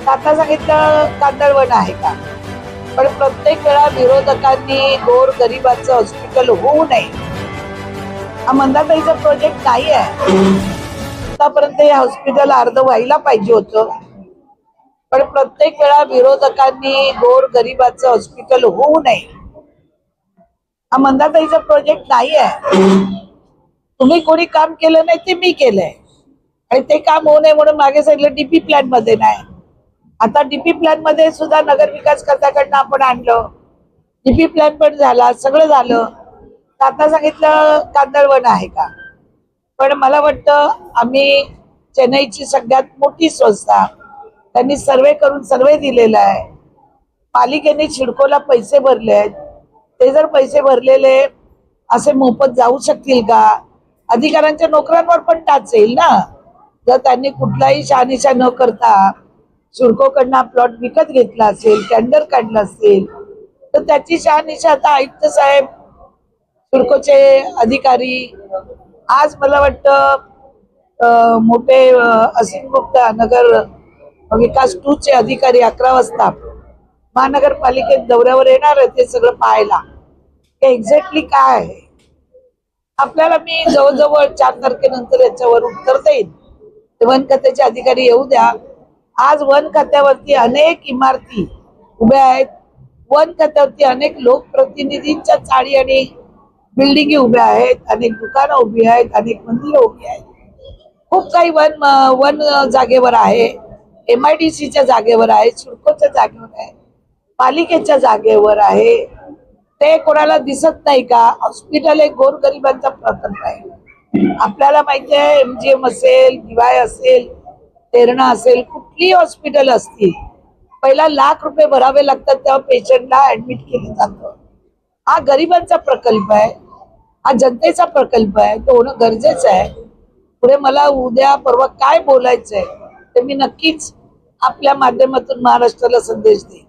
आता सांगितलं कांदळवन आहे का, पण प्रत्येक वेळा विरोधकांनी गोर गरिबाचं हॉस्पिटल होऊ नये हा मंदाताईचा प्रोजेक्ट नाही आहे. आतापर्यंत हे हॉस्पिटल अर्ध व्हायला पाहिजे होतं, पण प्रत्येक वेळा विरोधकांनी गोर गरिबाचं हॉस्पिटल होऊ नये हा मंदाताईचा प्रोजेक्ट नाही आहे. तुम्ही कोणी काम केलं नाही ते मी केलंय आणि ते काम होऊ नये म्हणून मागे सांगितलं डीपी प्लॅन मध्ये नाही. आता डीपी प्लॅन मध्ये सुद्धा नगर विकास खात्याकडनं आपण आणलं, डीपी प्लॅन पण झाला, सगळं झालं. आता सांगितलं कांदळवन आहे का, पण मला वाटतं आम्ही चेन्नईची सगळ्यात मोठी संस्था, त्यांनी सर्वे करून सर्वे दिलेला आहे. पालिकेने सिडकोला पैसे भरले आहेत, ते जर पैसे भरलेले असे मोफत जाऊ शकतील का? अधिकाऱ्यांच्या नोकऱ्यांवर पण टाच येईल ना. जर त्यांनी कुठलाही शहानिशा न करता सिडकोकडनं प्लॉट विकत घेतला असेल, टेंडर काढलं असेल, तर त्याची शहानिशा आता आयुक्त साहेब, सिडकोचे अधिकारी, आज मला वाटतं मोठे असीम गुप्ता नगर विकास 2 चे अधिकारी 11 वाजता महानगरपालिकेत दौऱ्यावर येणार आहे ते सगळं पाहायला एक्झॅक्टली काय आहे. आपल्याला मी जवळजवळ 4 तारखेनंतर याच्यावर उत्तर देईन. वन खात्याचे अधिकारी येऊ द्या. आज वन खात्यावरती अनेक इमारती उभ्या आहेत, वन खात्यावरती अनेक लोकप्रतिनिधींच्या चाळी आणि बिल्डिंगी उभ्या आहेत, अनेक दुकानं उभी आहेत, अनेक मंदिरं उभी आहेत. खूप काही वन जागेवर आहे, MIDCच्या जागेवर आहे, सिडकोच्या जागेवर आहे, पालिकेच्या जागेवर आहे. ते कोणाला दिसत नाही का? हॉस्पिटल एक गोरगरिबांचा प्रकल्प आहे. आपल्याला माहिती आहे, MGM असेल, DY असेल, तेरणा असेल, कुठलीही हॉस्पिटल असतील, पहिला ₹1,00,000 भरावे लागतात, तेव्हा पेशंटला ऍडमिट केलं जातं. हा गरिबांचा प्रकल्प आहे, हा जनतेचा प्रकल्प आहे, तो होणं गरजेचं आहे. पुढे मला उद्या परवा काय बोलायचंय ते मी नक्कीच आपल्या माध्यमातून महाराष्ट्राला संदेश देईन.